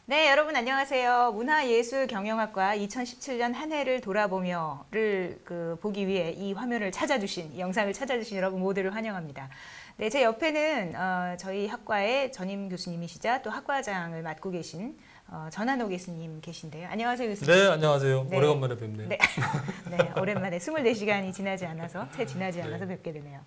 네, 여러분 안녕하세요. 문화예술경영학과 2017년 한 해를 돌아보며를 보기 위해 이 화면을 찾아주신, 이 영상을 찾아주신 여러분 모두를 환영합니다. 네, 제 옆에는 저희 학과의 전임 교수님이시자 또 학과장을 맡고 계신 전한호 교수님 계신데요. 안녕하세요, 교수님. 네, 안녕하세요. 네. 오래간만에 뵙네요. 네, 네, 오랜만에 24시간이 지나지 않아서, 채 지나지 않아서 뵙게 되네요.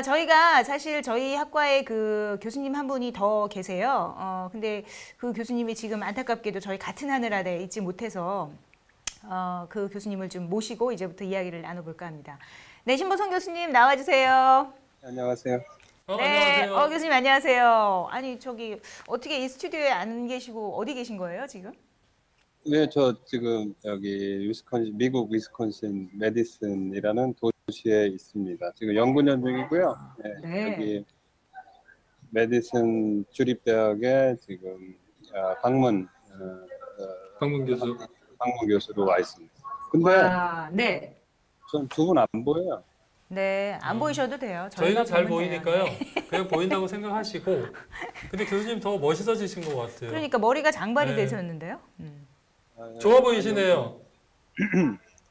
저희가 사실 저희 학과에 그 교수님 한 분이 더 계세요. 근데 그 교수님이 지금 안타깝게도 저희 같은 하늘 아래 있지 못해서 그 교수님을 좀 모시고 이제부터 이야기를 나눠볼까 합니다. 네, 신보성 교수님 나와주세요. 안녕하세요. 네, 안녕하세요. 교수님 안녕하세요. 아니 저기 어떻게 이 스튜디오에 안 계시고 어디 계신 거예요 지금? 네, 저 지금 여기 미국 위스콘신 메디슨이라는 도시에 있습니다. 지금 연구년 중이고요. 네, 네. 여기 메디슨 주립대학에 지금 방문 교수. 교수로 와 있습니다. 근데 와, 네. 전 두 분 안 보여요. 네, 안 보이셔도 돼요. 저희는 잘 보면 돼요. 보이니까요. 그냥 보인다고 생각하시고. 근데 교수님 더 멋있어지신 것 같아요. 그러니까 머리가 장발이 네. 되셨는데요. 좋아 보이시네요.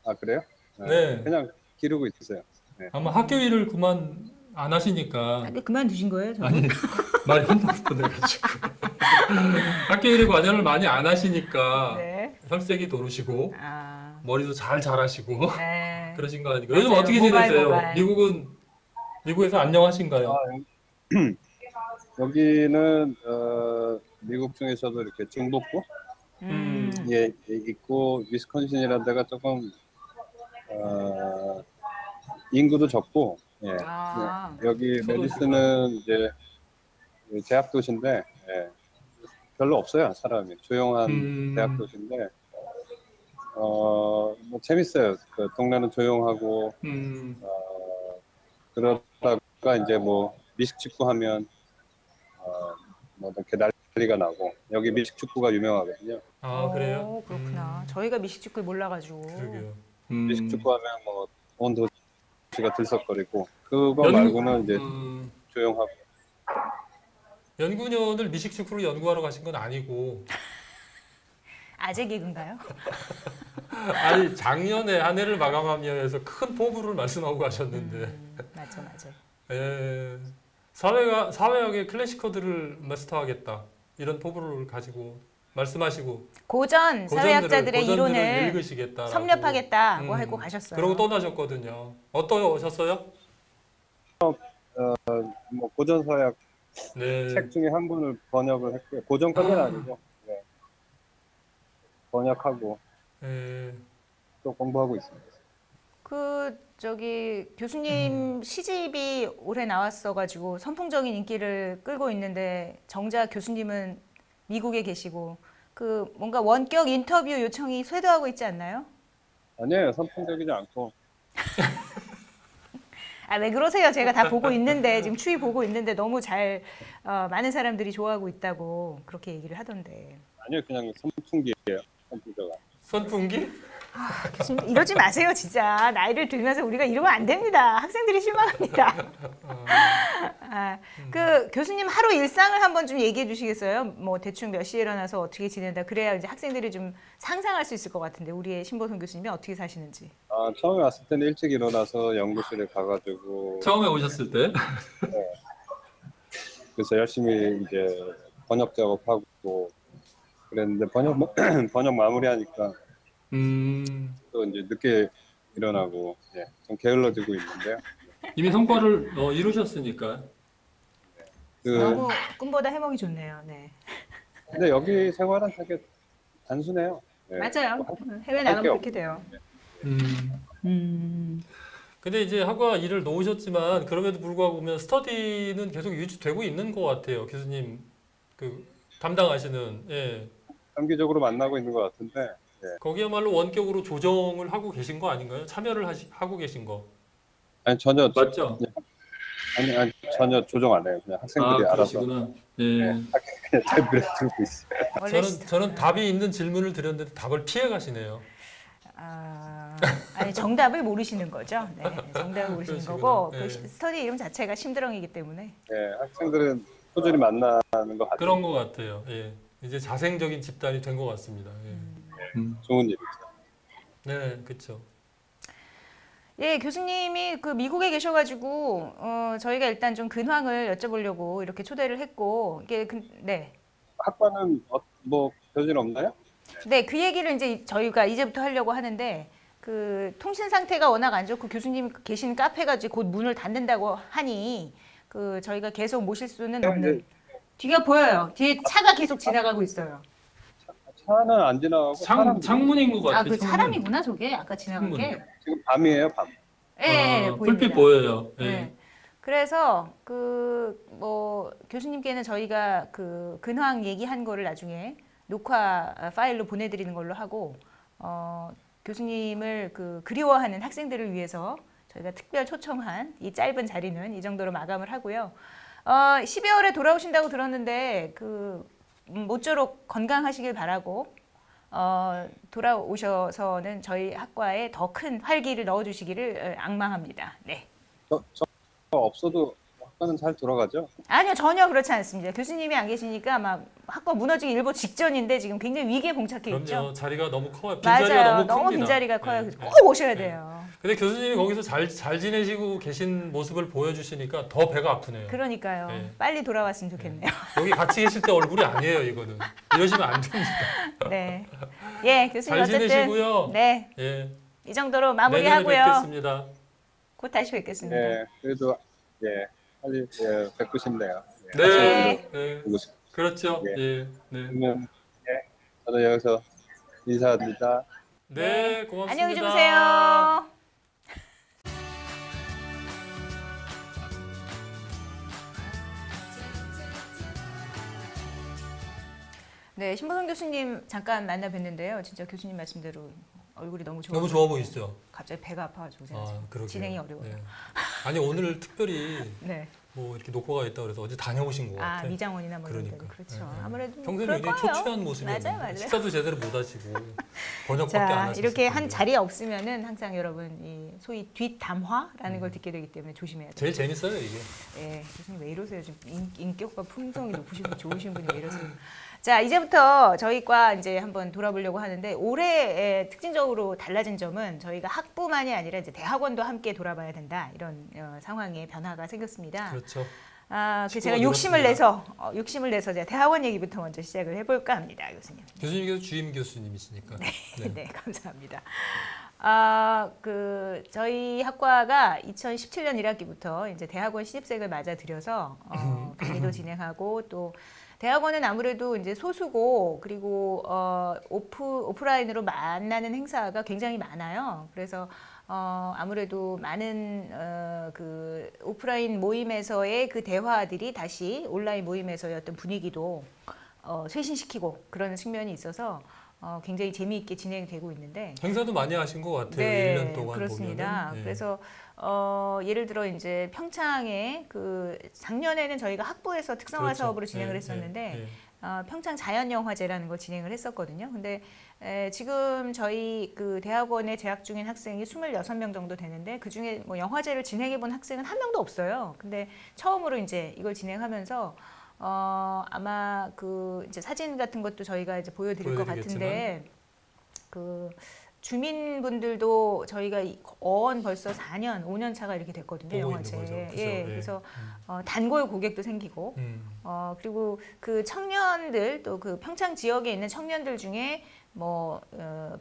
아, 그래요? 네. 그냥 기르고 있어요. 네. 아마 학교 일을 그만 안 하시니까. 그만두신 거예요? 저는? 아니, 말이 혼동돼가지고. 학교 일에 관여를 많이 안 하시니까 네. 혈색이 도르시고 아, 머리도 잘 자라시고 네. 그러신 거 아니고. 맞아요. 요즘 어떻게 지내세요? 모발. 미국에서 안녕하신가요? 여기는 미국 중에서도 이렇게 중북부 예, 있고 위스콘신이라는 데가 조금 인구도 적고 예. 아. 예, 여기 메디슨은 이제 대학 도시인데 예, 별로 없어요. 사람이 조용한 대학 도시인데 뭐 재밌어요. 그 동네는 조용하고 그러다가 이제 뭐 미식축구 하면 뭐 이렇게 난리가 나고 여기 미식축구가 유명하거든요. 아, 그래요? 오, 그렇구나. 저희가 미식축구를 몰라가지고. 그러게요. 미식축구 하면 뭐 온 도시가 들썩거리고 그거 말고는 이제 조용하고. 연구년을 미식축구로 연구하러 가신 건 아니고. 아재 개그인가요? 아니, 작년에 한 해를 마감하며 해서 큰 포부를 말씀하고 가셨는데. 맞죠. 예, 사회학의 클래시커들을 마스터하겠다. 이런 포부를 가지고 말씀하시고. 고전 사회학자들의 고전들을 이론을 읽으시겠다. 섭렵하겠다고 하고 가셨어요. 그러고 떠나셨거든요. 어떠셨어요? 뭐 고전 서약 네. 책 중에 한 권을 번역을 했고요. 고전까지는 아니죠. 네. 번역하고 예. 또 공부하고 있습니다. 교수님 시집이 올해 나왔어가지고 선풍적인 인기를 끌고 있는데 정작 교수님은 미국에 계시고 뭔가 원격 인터뷰 요청이 쇄도하고 있지 않나요? 아니에요. 선풍적이지 않고. 아, 왜 그러세요? 제가 다 보고 있는데 지금 추이 보고 있는데 너무 잘 많은 사람들이 좋아하고 있다고 그렇게 얘기를 하던데. 아니요. 그냥 선풍기예요. 선풍기가. 선풍기? 교수님 이러지 마세요, 진짜. 나이를 들면서 우리가 이러면 안 됩니다. 학생들이 실망합니다. 교수님 하루 일상을 한번 좀 얘기해 주시겠어요? 뭐 대충 몇 시에 일어나서 어떻게 지낸다. 그래야 이제 학생들이 좀 상상할 수 있을 것 같은데 우리의 신보성 교수님이 어떻게 사시는지. 처음에 왔을 때는 일찍 일어나서 연구실에 가가지고 처음에 오셨을 때? 네. 그래서 열심히 이제 번역 작업하고 그랬는데 번역 마무리하니까 또 이제 늦게 일어나고 예, 좀 있는데요. 이미 성과를 이루셨으니까. 너무 꿈보다 해먹이 좋네요. 네. 근데 여기 생활은 되게 단순해요. 네. 맞아요. 해외 나가면 그렇게 돼요. 근데 이제 학과 일을 놓으셨지만 그럼에도 불구하고 보면 스터디는 계속 유지되고 있는 것 같아요. 교수님 담당하시는. 예. 장기적으로 만나고 있는 것 같은데 예. 거기야말로 원격으로 조정을 하고 계신 거 아닌가요? 참여를 하고 계신 거. 아니 전혀 맞죠? 아니 전혀 조정 안 해요. 그냥 학생들이 알아서 예. 그냥 답변을 들고 있어요. 저는 답이 있는 질문을 드렸는데 답을 피해 가시네요. 아니 정답을 모르시는 거죠. 네, 정답을 모르시는 거고 네. 스터디 이름 자체가 심드렁이기 때문에. 네, 학생들은 꾸준히 만나는 것 같아요. 그런 것 같아요. 예. 이제 자생적인 집단이 된 것 같습니다. 예. 좋은 일이죠. 네, 그렇죠. 예, 교수님이 그 미국에 계셔가지고 저희가 일단 좀 근황을 여쭤보려고 이렇게 초대를 했고 이게 네. 학과는 뭐 교수님 없나요? 네, 그 얘기를 이제 저희가 이제부터 하려고 하는데 그 통신 상태가 워낙 안 좋고 교수님 계신 카페가 이제 곧 문을 닫는다고 하니 그 저희가 계속 모실 수는 없는. 뒤가 보여요. 뒤에 차가 계속 지나가고 있어요. 차는 안 지나가고 창문인 것 같아요. 아, 그 사람이구나 저게 아까 지나간 게. 지금 밤이에요, 밤. 예, 보입니다. 불빛 보여요. 예. 네. 그래서 그 뭐 교수님께는 저희가 그 근황 얘기한 거를 나중에 녹화 파일로 보내드리는 걸로 하고 교수님을 그 그리워하는 학생들을 위해서 저희가 특별 초청한 이 짧은 자리는 이 정도로 마감을 하고요. 12월에 돌아오신다고 들었는데 그 모쪼록 건강하시길 바라고 돌아오셔서는 저희 학과에 더 큰 활기를 넣어주시기를 앙망합니다. 네. 저 없어도 학과는 잘 돌아가죠? 아니요, 전혀 그렇지 않습니다. 교수님이 안 계시니까 막 학과 무너지기 일보 직전인데 지금 굉장히 위기에 봉착해 있죠. 그럼요. 자리가 너무 커요. 빈자리가 맞아요. 너무 너무 큽니다. 빈자리가 커요. 네, 꼭 네. 오셔야 돼요. 근데 교수님이 거기서 잘 지내시고 계신 모습을 보여주시니까 더 배가 아프네요. 그러니까요. 네. 빨리 돌아왔으면 좋겠네요. 여기 같이 계실 때 얼굴이 아니에요, 이거는. 이러시면 안 됩니다. 네. 예, 교수님 잘 어쨌든 지내시고요. 네. 예. 이 정도로 내년에 마무리하고요. 뵙겠습니다. 곧 다시 뵙겠습니다. 예, 그래도 빨리 뵙고 싶네요. 네. 네. 보고 싶. 그렇죠. 예. 예. 네. 그러면 저는 여기서 인사드립니다. 네, 고맙습니다. 안녕히 주무세요. 네, 신보성 교수님 잠깐 만나 뵀는데요. 진짜 교수님 말씀대로 얼굴이 너무 좋아. 너무 좋아 보이시죠? 갑자기 배가 아파가지고 제가 지금 그러게요. 진행이 어려워요. 네. 아니 오늘 특별히 네. 뭐 이렇게 녹화가 있다 그래서 어제 다녀오신 것 같아. 미장원이나 뭐 이런 데 그러니까. 그렇죠. 네, 네. 아무래도 평소에 그럴 굉장히 거예요. 초췌한 모습이었는데 맞아요. 식사도 제대로 못 하시고 번역밖에 안 자, 하셨을 이렇게 한 텐데. 자리에 없으면은 항상 여러분 이 소위 뒷담화라는 걸 듣게 되기 때문에 조심해야 돼요. 제일 재밌어요 이게. 예, 교수님 왜 이러세요? 좀 인격과 품성이 높으신 분, 좋으신 분이 왜 이러세요? 자, 이제부터 저희과 이제 한번 돌아보려고 하는데 올해 특징적으로 달라진 점은 저희가 학부만이 아니라 이제 대학원도 함께 돌아봐야 된다 이런 상황의 변화가 생겼습니다. 그렇죠. 그 제가 욕심을 내서 제가 대학원 얘기부터 먼저 시작을 해볼까 합니다, 교수님. 교수님께서 주임 교수님이시니까. 네, 네 감사합니다. 그 저희 학과가 2017년 1학기부터 이제 대학원 신입생을 맞아들여서 강의도 진행하고 또 대학원은 아무래도 이제 소수고 그리고 오프라인으로 만나는 행사가 굉장히 많아요. 그래서 아무래도 많은 그 오프라인 모임에서의 그 대화들이 다시 온라인 모임에서의 어떤 분위기도 쇄신시키고 그런 측면이 있어서 굉장히 재미있게 진행되고 있는데 행사도 많이 하신 것 같아요. 네, 1년 동안 그렇습니다. 보면은. 네. 그래서 예를 들어 이제 평창에 그 작년에는 저희가 학부에서 특성화 그렇죠. 사업으로 진행을 네, 했었는데 네, 네. 평창 자연영화제라는 걸 진행을 했었거든요. 근데 지금 저희 그 대학원에 재학 중인 학생이 26명 정도 되는데 그 중에 뭐 영화제를 진행해 본 학생은 한 명도 없어요. 근데 처음으로 이제 이걸 진행하면서 아마 그 이제 사진 같은 것도 저희가 이제 보여드릴 것 같은데 그 주민분들도 저희가 벌써 4년, 5년 차가 이렇게 됐거든요, 영화제. 예, 그래서 단골 고객도 생기고, 그리고 그 청년들 또 그 평창 지역에 있는 청년들 중에 뭐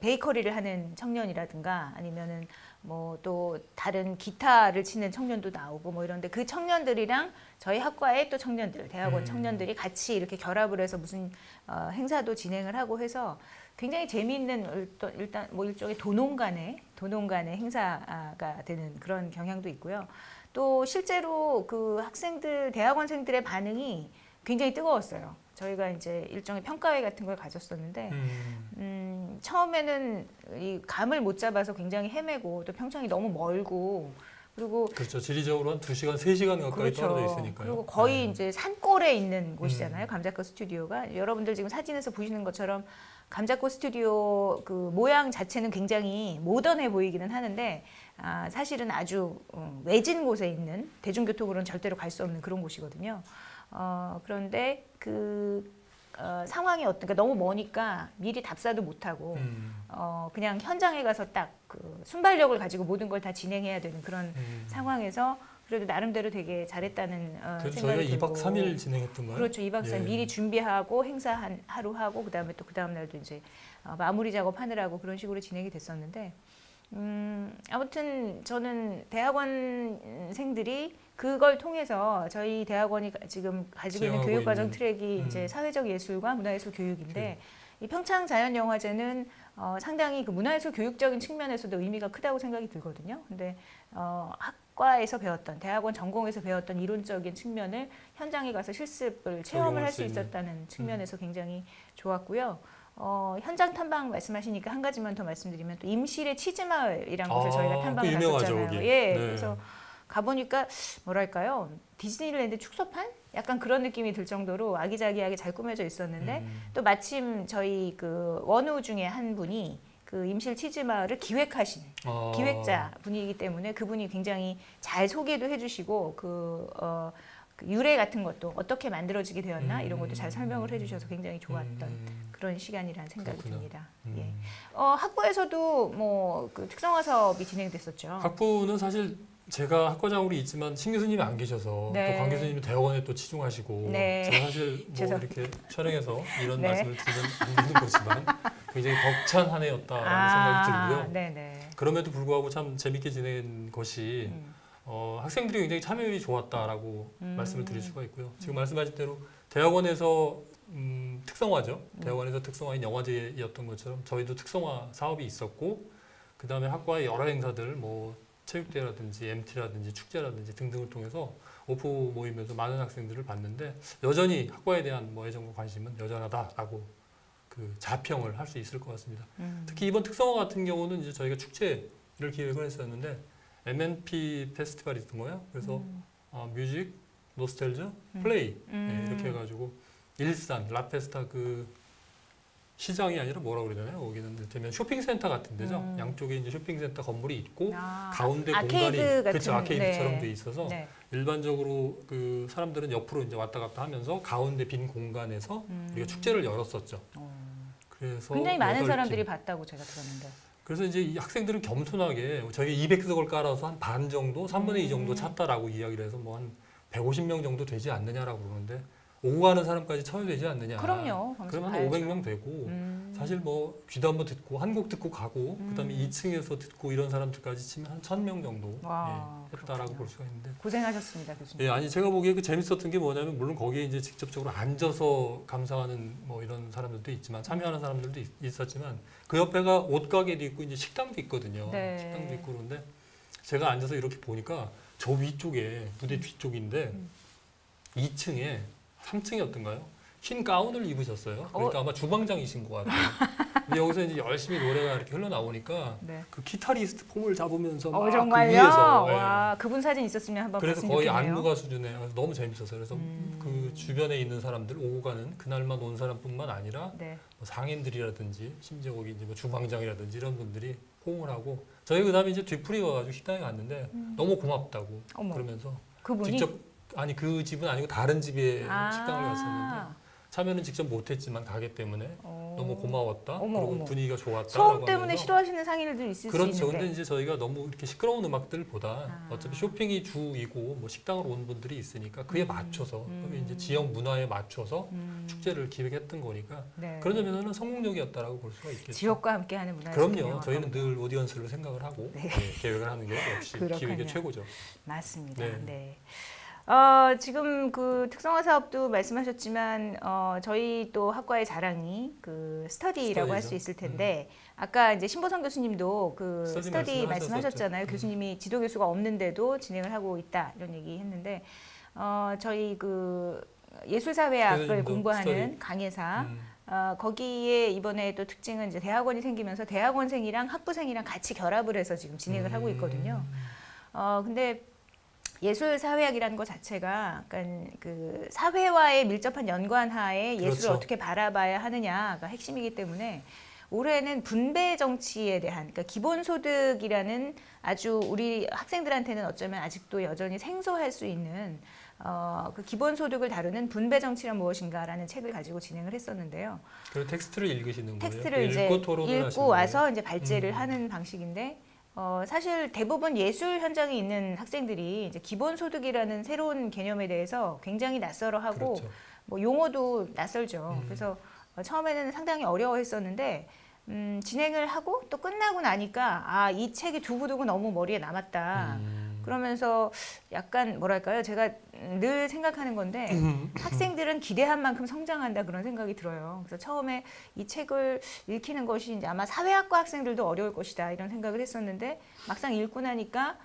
베이커리를 하는 청년이라든가 아니면은 뭐 또 다른 기타를 치는 청년도 나오고 뭐 이런데 그 청년들이랑 저희 학과의 또 청년들, 대학원 청년들이 같이 이렇게 결합을 해서 무슨 행사도 진행을 하고 해서 굉장히 재미있는 일단 뭐 일종의 도농 간의 행사가 되는 그런 경향도 있고요. 또 실제로 그 학생들, 대학원생들의 반응이 굉장히 뜨거웠어요. 저희가 이제 일종의 평가회 같은 걸 가졌었는데 처음에는 이 감을 못 잡아서 굉장히 헤매고 또 평창이 너무 멀고 그리고 그렇죠. 지리적으로 한 2시간, 3시간 가까이 그렇죠. 떨어져 있으니까요. 그리고 거의 이제 산골에 있는 곳이잖아요. 감자꽃 스튜디오가. 여러분들 지금 사진에서 보시는 것처럼 감자꽃 스튜디오 그 모양 자체는 굉장히 모던해 보이기는 하는데 사실은 아주 외진 곳에 있는 대중교통으로는 절대로 갈 수 없는 그런 곳이거든요. 그런데 그 상황이 그러니까 너무 머니까 미리 답사도 못하고 그냥 현장에 가서 딱 그 순발력을 가지고 모든 걸 다 진행해야 되는 그런 상황에서 그래도 나름대로 되게 잘했다는 그래서 생각이 저희가 들고. 2박 3일 진행했던 거예요? 그렇죠. 2박 3일 예. 미리 준비하고 행사 하루 하고 그다음에 또 그다음 날도 이제 마무리 작업하느라고 그런 식으로 진행이 됐었는데 아무튼 저는 대학원생들이 그걸 통해서 저희 대학원이 지금 가지고 있는 지향하고 교육과정 있는, 트랙이 이제 사회적 예술과 문화예술 교육인데 이 평창자연영화제는 상당히 그 문화예술 교육적인 측면에서도 의미가 크다고 생각이 들거든요. 근데 학과에서 배웠던 대학원 전공에서 배웠던 이론적인 측면을 현장에 가서 실습을 체험을 할 수 있었다는 측면에서 굉장히 좋았고요. 현장 탐방 말씀하시니까 한 가지만 더 말씀드리면 또 임실의 치즈마을이란 곳을 저희가 탐방을 갔었잖아요. 예, 네. 그래서 가보니까 뭐랄까요, 디즈니랜드 축소판? 약간 그런 느낌이 들 정도로 아기자기하게 잘 꾸며져 있었는데 또 마침 저희 그 원우 중에 한 분이 그 임실 치즈마을을 기획하신 기획자 분이기 때문에 그분이 굉장히 잘 소개도 해주시고 그 유래 같은 것도 어떻게 만들어지게 되었나 이런 것도 잘 설명을 해주셔서 굉장히 좋았던 그런 시간이라는 생각이 그렇구나. 듭니다. 예. 학부에서도 뭐 그 특성화 사업이 진행됐었죠. 학부는 사실 제가 학과장으로 있지만 신 교수님이 안 계셔서 네. 또 강 교수님이 대학원에 또 치중하시고 네. 제가 사실 뭐 죄송합니다. 이렇게 촬영해서 이런 네. 말씀을 드리면 안 되는 거지만 굉장히 벅찬 한 해였다라는 생각이 들고요. 네네. 그럼에도 불구하고 참 재밌게 지낸 것이 학생들이 굉장히 참여율이 좋았다라고 말씀을 드릴 수가 있고요. 지금 말씀하신 대로 대학원에서 특성화죠. 대학원에서 특성화인 영화제였던 것처럼 저희도 특성화 사업이 있었고 그 다음에 학과의 여러 행사들 뭐 체육대회라든지 MT라든지 축제라든지 등등을 통해서 오프 모임에서 많은 학생들을 봤는데 여전히 학과에 대한 뭐 애정과 관심은 여전하다라고 그 자평을 할 수 있을 것 같습니다. 특히 이번 특성화 같은 경우는 이제 저희가 축제를 기획을 했었는데 MNP 페스티벌이 있던 거예요. 그래서 뮤직, 노스텔저, 플레이 네, 이렇게 해가지고 일산 라페스타 그 시장이 아니라 뭐라 그러잖아요. 거기는 되면 쇼핑센터 같은 데죠. 양쪽에 이제 쇼핑센터 건물이 있고 가운데 공간이 그렇죠. 아케이드처럼 네. 돼 있어서 네. 일반적으로 그 사람들은 옆으로 이제 왔다 갔다 하면서 가운데 빈 공간에서 우리가 축제를 열었었죠. 그래서 굉장히 많은 8팀. 사람들이 봤다고 제가 들었는데. 그래서 이제 이 학생들은 겸손하게 저희 200석을 깔아서 한 반 정도, 3분의 2 정도 찼다라고 이야기를 해서 뭐 한 150명 정도 되지 않느냐라고 그러는데 오고 가는 사람까지 쳐야 되지 않느냐. 그럼요. 그러면 한 500명 되고 사실 뭐 귀도 한번 듣고 한 곡 듣고 가고 그다음에 2층에서 듣고 이런 사람들까지 치면 한 1000명 정도 와, 했다라고 그렇군요. 볼 수가 있는데. 고생하셨습니다, 교수님. 예, 아니 제가 보기에 그 재밌었던 게 뭐냐면 물론 거기에 이제 직접적으로 앉아서 감상하는 뭐 이런 사람들도 있지만 참여하는 사람들도 있었지만 그 옆에가 옷가게도 있고 이제 식당도 있거든요. 네. 식당도 있고 그런데 제가 앉아서 이렇게 보니까 저 위쪽에 무대 뒤쪽인데 2층에 3층이었던가요? 흰 가운을 입으셨어요. 그러니까 아마 주방장이신 것 같아요. 근데 여기서 이제 열심히 노래가 이렇게 흘러나오니까 네. 그 기타리스트 폼을 잡으면서 막 정말요? 그 위에서 와, 그분 사진 있었으면 한번 그래서 봤으면 거의 좋겠네요. 안무가 수준에 너무 재밌었어요. 그래서 그 주변에 있는 사람들 오고 가는 그날만 온 사람뿐만 아니라 네. 뭐 상인들이라든지 심지어 거기 이제 뭐 주방장이라든지 이런 분들이 호응을 하고 저희 그다음에 이제 뒤풀이 와가지고 식당에 갔는데 너무 고맙다고 어머. 그러면서 그분이 직접 아니 그 집은 아니고 다른 집에 식당을 갔었는데 참여는 직접 못했지만 가게 때문에 너무 고마웠다. 어머, 그리고 어머. 분위기가 좋았다. 소음 때문에 싫어하시는 상인들도 있을 수 그렇죠. 있는데. 근데 이제 저희가 너무 이렇게 시끄러운 음악들보다 어차피 쇼핑이 주이고 뭐 식당으로 온 분들이 있으니까 그에 맞춰서 그러면 이제 지역 문화에 맞춰서 축제를 기획했던 거니까 네. 그런 점에서는 성공적이었다라고 볼 수가 있겠죠. 지역과 함께하는 문화. 그럼요. 저희는 늘 오디언스를 생각을 하고 네. 계획을 하는 게 역시 그렇군요. 기획의 최고죠. 맞습니다. 네. 네. 지금 그 특성화 사업도 말씀하셨지만 저희 또 학과의 자랑이 그 스터디라고 할 수 스터디죠. 있을 텐데 아까 이제 신보성 교수님도 그 스터디 스터디 말씀하셨었죠. 말씀하셨잖아요. 교수님이 지도 교수가 없는데도 진행을 하고 있다 이런 얘기 했는데 저희 그 예술사회학을 교수님도 공부하는 스터디. 강예사 거기에 이번에 또 특징은 이제 대학원이 생기면서 대학원생이랑 학부생이랑 같이 결합을 해서 지금 진행을 하고 있거든요. 근데 예술사회학이라는 것 자체가 약간 그 사회와의 밀접한 연관하에 예술을 그렇죠. 어떻게 바라봐야 하느냐가 핵심이기 때문에 올해는 분배 정치에 대한 그러니까 기본소득이라는 아주 우리 학생들한테는 어쩌면 아직도 여전히 생소할 수 있는 그 기본소득을 다루는 분배 정치란 무엇인가라는 책을 가지고 진행을 했었는데요. 그 텍스트를 읽으시는 거예요? 텍스트를 이제 읽고 와서 이제 발제를 하는 방식인데 사실 대부분 예술 현장에 있는 학생들이 이제 기본소득이라는 새로운 개념에 대해서 굉장히 낯설어하고 그렇죠. 뭐 용어도 낯설죠. 그래서 처음에는 상당히 어려워했었는데 진행을 하고 또 끝나고 나니까 이 책이 두고두고 너무 머리에 남았다. 그러면서 약간 뭐랄까요? 제가 늘 생각하는 건데 학생들은 기대한 만큼 성장한다 그런 생각이 들어요. 그래서 처음에 이 책을 읽히는 것이 이제 아마 사회학과 학생들도 어려울 것이다 이런 생각을 했었는데 막상 읽고 나니까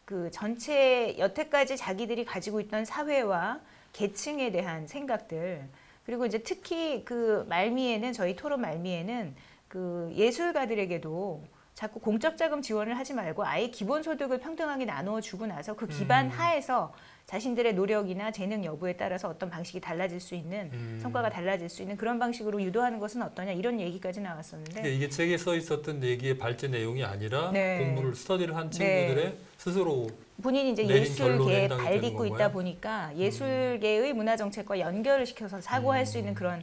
그 전체 여태까지 자기들이 가지고 있던 사회와 계층에 대한 생각들 그리고 이제 특히 그 말미에는 저희 토론 말미에는 그 예술가들에게도 자꾸 공적 자금 지원을 하지 말고 아예 기본소득을 평등하게 나누어 주고 나서 그 기반 하에서 자신들의 노력이나 재능 여부에 따라서 어떤 방식이 달라질 수 있는 성과가 달라질 수 있는 그런 방식으로 유도하는 것은 어떠냐 이런 얘기까지 나왔었는데 이게 책에 써 있었던 얘기의 발제 내용이 아니라 네. 공부를 스터디를 한 친구들의 네. 스스로 본인이 이제 내린 예술계에 결론에 해당이 발딛고 되는 있다 건가요? 보니까 예술계의 문화 정책과 연결을 시켜서 사고할 수 있는 그런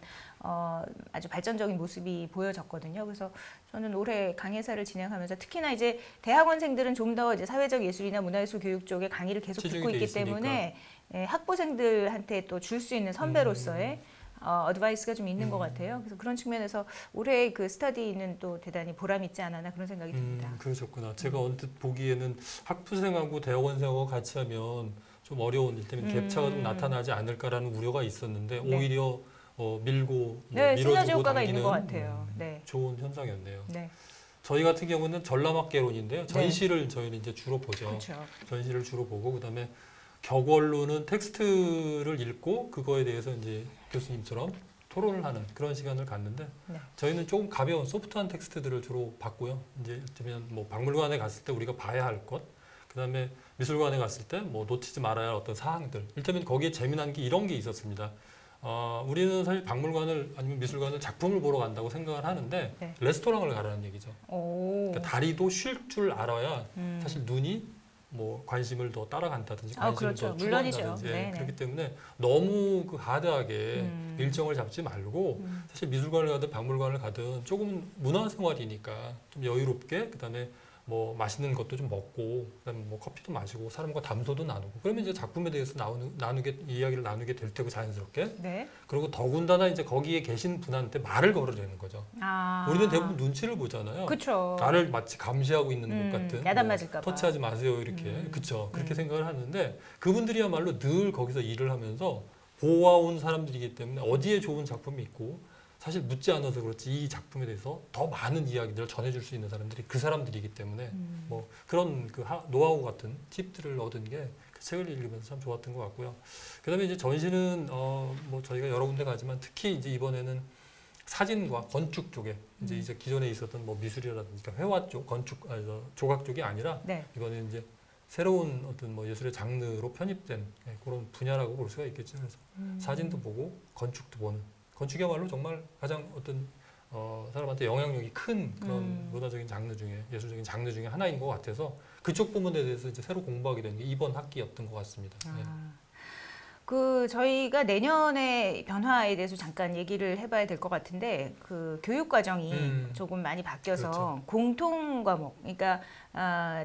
아주 발전적인 모습이 보여졌거든요. 그래서 저는 올해 강의사를 진행하면서 특히나 이제 대학원생들은 좀 더 이제 사회적 예술이나 문화예술 교육 쪽에 강의를 계속 듣고 있기 때문에 학부생들한테 또 줄 수 있는 선배로서의 어드바이스가 좀 있는 것 같아요. 그래서 그런 측면에서 올해 그 스터디는 또 대단히 보람 있지 않았나 그런 생각이 듭니다. 그러셨구나. 제가 언뜻 보기에는 학부생하고 대학원생하고 같이 하면 좀 어려운 일테면 갭차가 좀 나타나지 않을까라는 우려가 있었는데 네. 오히려 밀고 네, 시너지 밀어주고 효과가 있는 당기는 것 같아요. 네. 좋은 현상이었네요. 네. 저희 같은 경우는 전람학개론인데요. 전시를 저희는 이제 주로 보죠. 그렇죠. 전시를 주로 보고 그다음에 격언로는 텍스트를 읽고 그거에 대해서 이제 교수님처럼 토론을 하는 그런 시간을 갖는데 네. 저희는 조금 가벼운 소프트한 텍스트들을 주로 봤고요. 이제 이를테면 뭐 박물관에 갔을 때 우리가 봐야 할 것, 그다음에 미술관에 갔을 때 뭐 놓치지 말아야 할 어떤 사항들. 이를테면 거기에 재미난 게 이런 게 있었습니다. 우리는 사실 박물관을 아니면 미술관을 작품을 보러 간다고 생각을 하는데 네. 레스토랑을 가라는 얘기죠. 오. 그러니까 다리도 쉴 줄 알아야 사실 눈이 뭐 관심을 더 따라간다든지 관심을 그렇죠. 더 물론이죠. 추구한다든지 네네. 그렇기 때문에 너무 그 하드하게 일정을 잡지 말고 사실 미술관을 가든 박물관을 가든 조금 문화생활이니까 좀 여유롭게 그다음에 뭐 맛있는 것도 좀 먹고 그다음에 뭐 커피도 마시고 사람과 담소도 나누고 그러면 이제 작품에 대해서 이야기를 나누게 될 테고 자연스럽게 네. 그리고 더군다나 이제 거기에 계신 분한테 말을 걸어내는 거죠. 우리는 대부분 눈치를 보잖아요. 그렇죠. 나를 마치 감시하고 있는 것 같은 야단 맞을까 봐. 터치하지 마세요 이렇게 그렇죠. 그렇게 생각을 하는데 그분들이야말로 늘 거기서 일을 하면서 보아온 사람들이기 때문에 어디에 좋은 작품이 있고 사실 묻지 않아서 그렇지 이 작품에 대해서 더 많은 이야기들을 전해줄 수 있는 사람들이 그 사람들이기 때문에 뭐 그런 그 노하우 같은 팁들을 얻은 게 그 책을 읽으면서 참 좋았던 것 같고요. 그다음에 이제 전시는 뭐 저희가 여러 군데 가지만 특히 이제 이번에는 사진과 건축 쪽에 이제 기존에 있었던 뭐 미술이라든지 회화 쪽, 건축 조각 쪽이 아니라 네. 이번에 이제 새로운 어떤 뭐 예술의 장르로 편입된 그런 분야라고 볼 수가 있겠죠. 그래서 사진도 보고 건축도 보는. 건축이야말로 정말 가장 어떤 사람한테 영향력이 큰 그런 문화적인 장르 중에 예술적인 장르 중에 하나인 것 같아서 그쪽 부분에 대해서 이제 새로 공부하게 된 게 이번 학기였던 것 같습니다. 네. 그 저희가 내년의 변화에 대해서 잠깐 얘기를 해봐야 될 것 같은데 그 교육 과정이 조금 많이 바뀌어서 그렇죠. 공통 과목, 그러니까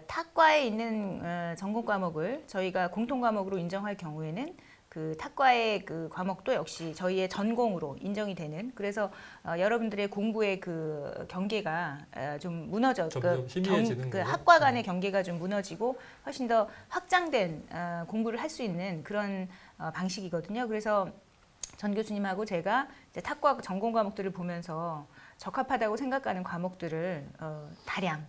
탁과에 있는 전공 과목을 저희가 공통 과목으로 인정할 경우에는 그 탁과의 그 과목도 역시 저희의 전공으로 인정이 되는 그래서 여러분들의 공부의 그 경계가 좀 무너져 그 학과 간의 경계가 좀 무너지고 훨씬 더 확장된 공부를 할 수 있는 그런 방식이거든요. 그래서 전 교수님하고 제가 이제 탁과 전공 과목들을 보면서 적합하다고 생각하는 과목들을 다량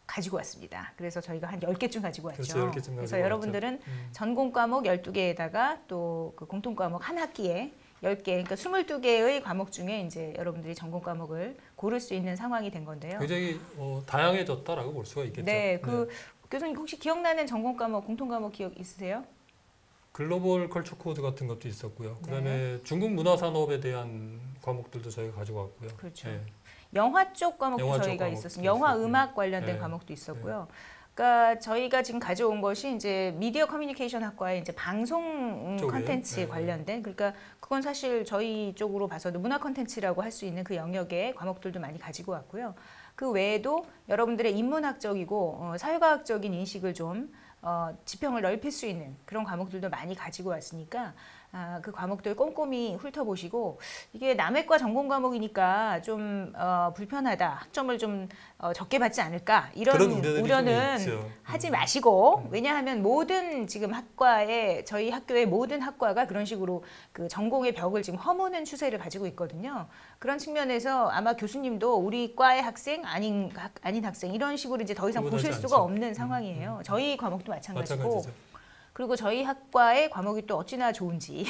가지고 왔습니다. 그래서 저희가 한 10개쯤 가지고 왔죠. 그렇죠, 10개쯤 그래서 여러분들은 전공 과목 12개에다가 또 그 공통 과목 한 학기에 10개, 그러니까 22개의 과목 중에 이제 여러분들이 전공 과목을 고를 수 있는 상황이 된 건데요. 굉장히 다양해졌다라고 볼 수가 있겠죠. 네, 교수님 혹시 기억나는 전공 과목, 공통 과목 기억 있으세요? 글로벌 컬처 코드 같은 것도 있었고요. 그다음에 중국 문화 산업에 대한 과목들도 저희가 가지고 왔고요. 그렇죠. 네. 영화 쪽 과목도 영화 쪽 저희가 과목도 있었습니다. 영화 있었고요. 음악 관련된 네. 과목도 있었고요. 그러니까 저희가 지금 가져온 것이 이제 미디어 커뮤니케이션 학과의 이제 방송 쪽에? 컨텐츠 네. 관련된, 그러니까 그건 사실 저희 쪽으로 봐서도 문화 컨텐츠라고 할 수 있는 그 영역의 과목들도 많이 가지고 왔고요. 그 외에도 여러분들의 인문학적이고 사회과학적인 인식을 좀 지평을 넓힐 수 있는 그런 과목들도 많이 가지고 왔으니까 그 과목들 꼼꼼히 훑어보시고, 이게 남의과 전공 과목이니까 좀 불편하다, 학점을 좀 적게 받지 않을까 이런 그런 우려들이 우려는 좀 있죠. 하지 마시고, 왜냐하면 모든 지금 학과에, 저희 학교의 모든 학과가 그런 식으로 그 전공의 벽을 지금 허무는 추세를 가지고 있거든요. 그런 측면에서 아마 교수님도 우리 과의 학생 아닌 학생 이런 식으로 이제 더 이상 구분하지 보실 수가 않죠. 없는 상황이에요. 저희 과목도 마찬가지고. 마찬가지죠. 그리고 저희 학과의 과목이 또 어찌나 좋은지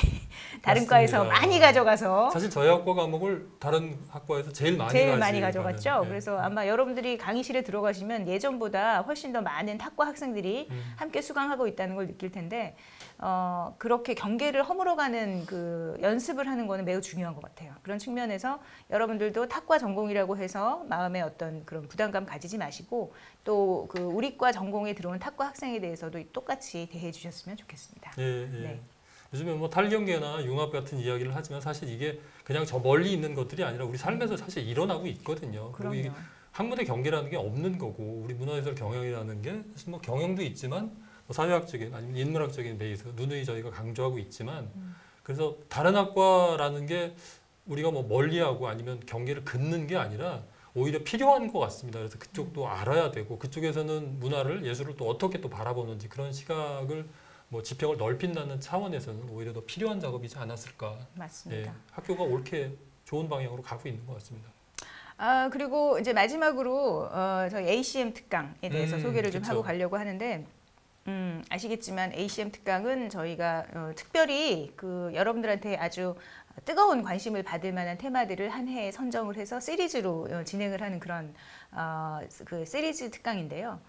다른 맞습니다. 과에서 많이 가져가서 사실 저희 학과 과목을 다른 학과에서 제일 많이 가져갔죠. 가는, 예. 그래서 아마 여러분들이 강의실에 들어가시면 예전보다 훨씬 더 많은 학과 학생들이 함께 수강하고 있다는 걸 느낄 텐데, 그렇게 경계를 허물어가는 그 연습을 하는 거는 매우 중요한 것 같아요. 그런 측면에서 여러분들도 탁과 전공이라고 해서 마음에 어떤 그런 부담감 가지지 마시고, 또 그 우리과 전공에 들어온 탁과 학생에 대해서도 똑같이 대해 주셨으면 좋겠습니다. 예. 네. 요즘에 뭐 탈경계나 융합 같은 이야기를 하지만 사실 이게 그냥 저 멀리 있는 것들이 아니라 우리 삶에서 사실 일어나고 있거든요. 그리고 이게 그럼요. 학문의 경계라는 게 없는 거고, 우리 문화예술 경영이라는 게 사실 뭐 경영도 있지만 뭐 사회학적인 아니면 인문학적인 베이스 누누이 저희가 강조하고 있지만, 그래서 다른 학과라는 게 우리가 뭐 멀리하고 아니면 경계를 긋는 게 아니라 오히려 필요한 것 같습니다. 그래서 그쪽도 알아야 되고, 그쪽에서는 문화를, 예술을 또 어떻게 또 바라보는지 그런 시각을 뭐 지평을 넓힌다는 차원에서는 오히려 더 필요한 작업이지 않았을까. 맞습니다. 예, 학교가 옳게 좋은 방향으로 가고 있는 것 같습니다. 그리고 이제 마지막으로 저희 ACM 특강에 대해서 소개를 좀 그쵸. 하고 가려고 하는데, 아시겠지만 ACM 특강은 저희가 특별히 그 여러분들한테 아주 뜨거운 관심을 받을 만한 테마들을 한 해에 선정을 해서 시리즈로 진행을 하는 그런 그 시리즈 특강인데요.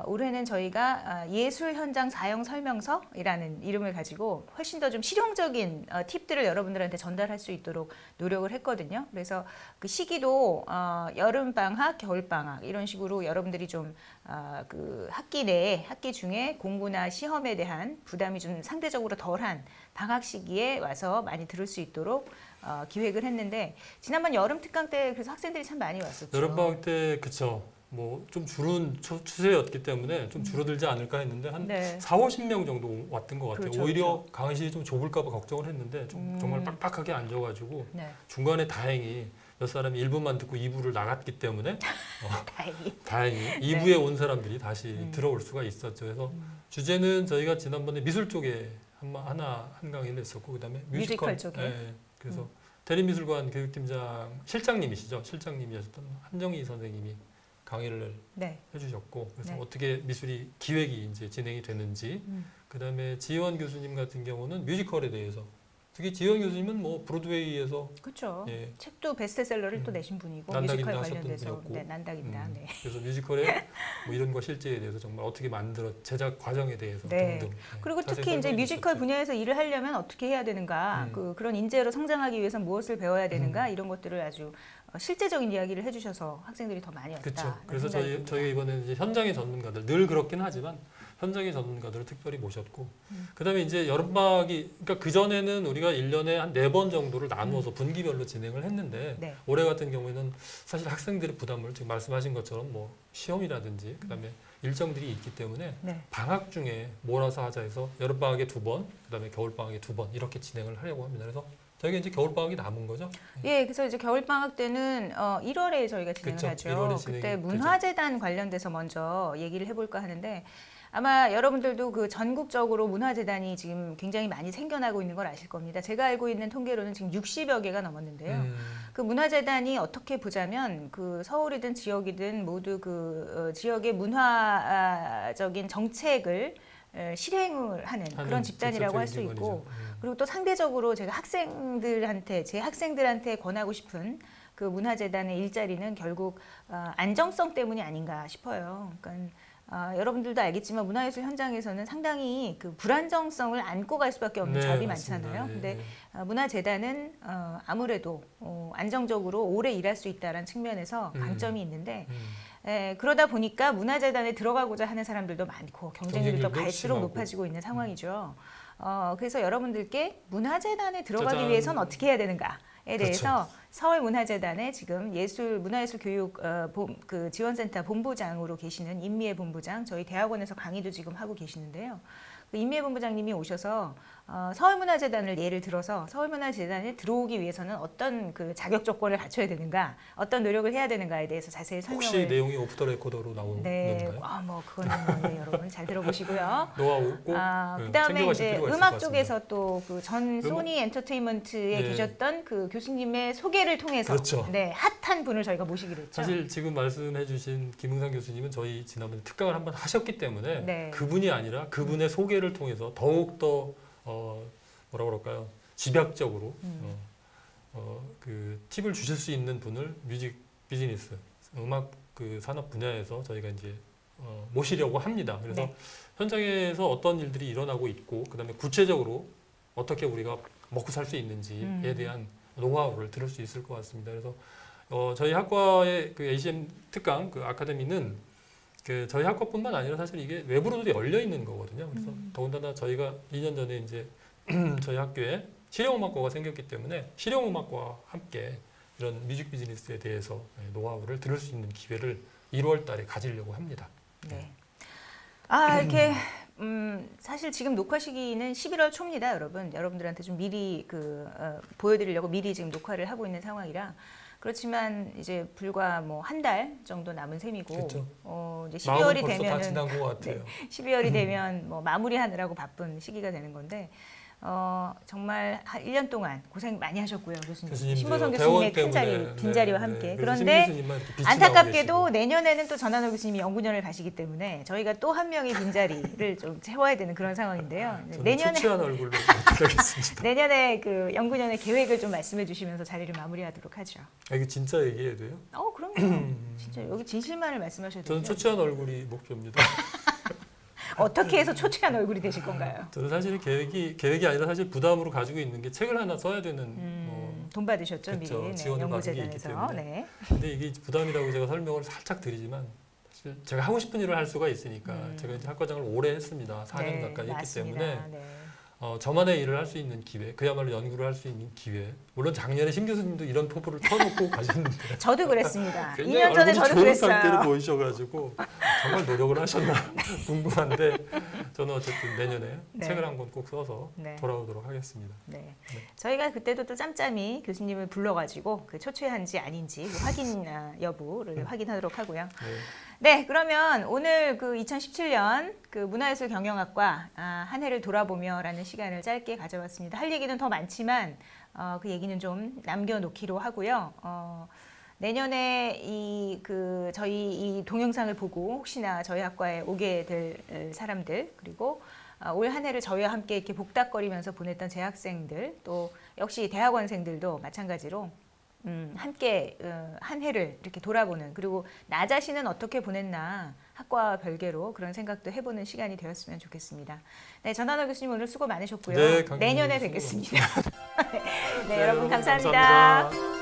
올해는 저희가 예술 현장 사용 설명서이라는 이름을 가지고 훨씬 더 좀 실용적인 팁들을 여러분들한테 전달할 수 있도록 노력을 했거든요. 그래서 그 시기도 여름 방학, 겨울 방학 이런 식으로 여러분들이 좀 그 학기 내에, 학기 중에 공부나 시험에 대한 부담이 좀 상대적으로 덜한 방학 시기에 와서 많이 들을 수 있도록 기획을 했는데, 지난번 여름 특강 때 그래서 학생들이 참 많이 왔었죠. 여름방학 때 그쵸. 뭐 좀 줄은 추세였기 때문에 좀 줄어들지 않을까 했는데 한 네. 4-50명 정도 왔던 것 같아요. 그렇죠, 오히려 강의실이 좀 좁을까 봐 걱정을 했는데 정말 빡빡하게 앉아가지고 네. 중간에 다행히 몇 사람이 1부만 듣고 2부를 나갔기 때문에 다행히 2부에 온 사람들이 다시 들어올 수가 있었죠. 그래서 주제는 저희가 지난번에 미술 쪽에 한 강의를 했었고, 그다음에 뮤지컬 쪽에. 예, 그래서 대림미술관 교육팀장 실장님이시죠. 실장님이셨던 한정희 선생님이 강의를 네. 해주셨고, 그래서 네. 어떻게 미술이 기획이 이제 진행이 되는지, 그다음에 지원 교수님 같은 경우는 뮤지컬에 대해서, 특히 지원 교수님은 뭐 브로드웨이에서 그렇죠. 예, 책도 베스트셀러를 또 내신 분이고, 난다긴다 뮤지컬 하셨던 관련돼서 분이었고, 네, 난다긴다. 네. 그래서 뮤지컬의 뭐 이론과 실제에 대해서 정말 어떻게 만들어 제작 과정에 대해서 네. 등등. 그리고 자세히 특히 이제 설명해 뮤지컬 주셨죠. 분야에서 일을 하려면 어떻게 해야 되는가, 그런 인재로 성장하기 위해서 무엇을 배워야 되는가, 이런 것들을 아주 실제적인 이야기를 해주셔서 학생들이 더 많이 왔다. 그렇죠. 그래서 저희가 이번에 이제 현장의 전문가들, 늘 그렇긴 하지만 현장의 전문가들을 특별히 모셨고, 그다음에 이제 여름방학이, 그러니까 그 전에는 우리가 1년에 한 4번 정도를 나누어서 분기별로 진행을 했는데, 네. 올해 같은 경우에는 사실 학생들의 부담을 지금 말씀하신 것처럼 뭐 시험이라든지 그다음에 일정들이 있기 때문에 네. 방학 중에 몰아서 하자 해서 여름방학에 2번, 그다음에 겨울방학에 2번 이렇게 진행을 하려고 합니다. 그래서 저희가 이제 겨울방학이 남은 거죠. 예, 그래서 이제 겨울 방학 때는 1월에 저희가 진행을 그쵸, 하죠. 1월에 진행이 그때 되죠. 문화재단 관련돼서 먼저 얘기를 해볼까 하는데, 아마 여러분들도 그 전국적으로 문화재단이 지금 굉장히 많이 생겨나고 있는 걸 아실 겁니다. 제가 알고 있는 통계로는 지금 60여 개가 넘었는데요. 그 문화재단이 어떻게 보자면 그 서울이든 지역이든 모두 그 지역의 문화적인 정책을 실행을 하는 그런 집단이라고 할 수 있고, 그리고 또 상대적으로 제가 제 학생들한테 권하고 싶은 그 문화재단의 일자리는 결국 안정성 때문이 아닌가 싶어요. 그러니까 여러분들도 알겠지만 문화예술 현장에서는 상당히 그 불안정성을 안고 갈 수밖에 없는 네, 잡이 맞습니다. 많잖아요. 예, 근데 예. 문화재단은 아무래도 안정적으로 오래 일할 수 있다는 측면에서 강점이 있는데, 그러다 보니까 문화재단에 들어가고자 하는 사람들도 많고 경쟁률도 경쟁률도 갈수록 심하고. 높아지고 있는 상황이죠. 그래서 여러분들께 문화재단에 들어가기 짜잔. 위해서는 어떻게 해야 되는가에 대해서 그렇죠. 서울문화재단에 지금 문화예술 교육 그 지원센터 본부장으로 계시는 임미애 본부장, 저희 대학원에서 강의도 지금 하고 계시는데요. 그 임미애 본부장님이 오셔서 서울문화재단을 예를 들어서 서울문화재단에 들어오기 위해서는 어떤 그 자격 조건을 갖춰야 되는가, 어떤 노력을 해야 되는가에 대해서 자세히 설명을. 혹시 내용이 오프 더 레코더로 나오는 네, 건가요? 뭐 그거는 뭐, 네, 여러분 잘 들어보시고요. 노하우 꼭 그다음에 챙겨가실 이제 필요가 있을 음악 것 쪽에서 또 그 전 소니 엔터테인먼트에 네. 계셨던 그 교수님의 소개를 통해서 그렇죠. 네, 핫한 분을 저희가 모시기로 했죠. 사실 지금 말씀해주신 김응상 교수님은 저희 지난번에 특강을 한번 하셨기 때문에 네. 그분이 아니라 그분의 소개를 통해서 더욱더 뭐라 그럴까요? 집약적으로 그 팁을 주실 수 있는 분을 뮤직 비즈니스, 음악 그 산업 분야에서 저희가 이제 모시려고 합니다. 그래서 네. 현장에서 어떤 일들이 일어나고 있고 그다음에 구체적으로 어떻게 우리가 먹고 살 수 있는지에 대한 노하우를 들을 수 있을 것 같습니다. 그래서 저희 학과의 그 ACM 특강 그 아카데미는 그 저희 학과뿐만 아니라 사실 이게 외부로도 열려 있는 거거든요. 그래서 더군다나 저희가 2년 전에 이제 저희 학교에 실용음악과가 생겼기 때문에 실용음악과와 함께 이런 뮤직 비즈니스에 대해서 노하우를 들을 수 있는 기회를 1월 달에 가지려고 합니다. 네. 이렇게 사실 지금 녹화 시기는 11월 초입니다, 여러분. 여러분들한테 좀 미리 보여드리려고 미리 지금 녹화를 하고 있는 상황이라. 그렇지만 이제 불과 뭐 한 달 정도 남은 셈이고, 그렇죠. 이제 마음은 12월이 벌써 다 되면은 지난 것 같아요. 12월이 되면 뭐 마무리하느라고 바쁜 시기가 되는 건데. 정말 한 1년 동안 고생 많이 하셨고요, 교수님. 신보성 교수님의 빈자리와 함께. 그런데 안타깝게도 내년에는 또 전한호 교수님이 연구년을 가시기 때문에 저희가 또 한 명의 빈자리를 좀 채워야 되는 그런 상황인데요. 내년에 초췌한 얼굴로 부탁드리겠습니다. 내년에 그 연구년의 계획을 좀 말씀해 주시면서 자리를 마무리하도록 하죠. 이게 진짜 얘기해야 돼요? 그럼요. 진짜 여기 진실만을 말씀하셔도 돼요. 저는 초췌한 얼굴이 목표입니다. 어떻게 해서 초췌한 얼굴이 되실 건가요? 저는 사실 계획이 아니라 사실 부담으로 가지고 있는 게 책을 하나 써야 되는 돈 받으셨죠, 그렇죠. 미리. 지원을 받은 게 있기 때문에. 네. 근데 이게 부담이라고 제가 설명을 살짝 드리지만 사실 제가 하고 싶은 일을 할 수가 있으니까 제가 이제 학과장을 오래 했습니다. 4년 가까이 했기 때문에 저만의 일을 할 수 있는 기회, 그야말로 연구를 할 수 있는 기회. 물론 작년에 심 교수님도 이런 포부를 터놓고 가셨는데 저도 그랬습니다. 굉장히 2년 전에 저도 좋은 그랬어요. 상태로 보이셔가지고 정말 노력을 하셨나 궁금한데 저는 어쨌든 내년에 네. 책을 한 권 꼭 써서 네. 돌아오도록 하겠습니다. 네. 저희가 그때도 또 짬짬이 교수님을 불러가지고 그 초췌한지 아닌지 그 확인 여부를 확인하도록 하고요. 네, 그러면 오늘 그 2017년 그 문화예술 경영학과 한 해를 돌아보며라는 시간을 짧게 가져봤습니다. 할 얘기는 더 많지만 그 얘기는 좀 남겨놓기로 하고요. 내년에 저희 이 동영상을 보고 혹시나 저희 학과에 오게 될 사람들 그리고 올 한 해를 저희와 함께 이렇게 복닥거리면서 보냈던 재학생들 또 역시 대학원생들도 마찬가지로 함께 한 해를 이렇게 돌아보는 그리고 나 자신은 어떻게 보냈나 학과와 별개로 그런 생각도 해보는 시간이 되었으면 좋겠습니다. 네, 전한호 교수님 오늘 수고 많으셨고요. 네, 내년에 수고 뵙겠습니다. 네, 네, 여러분 감사합니다. 감사합니다.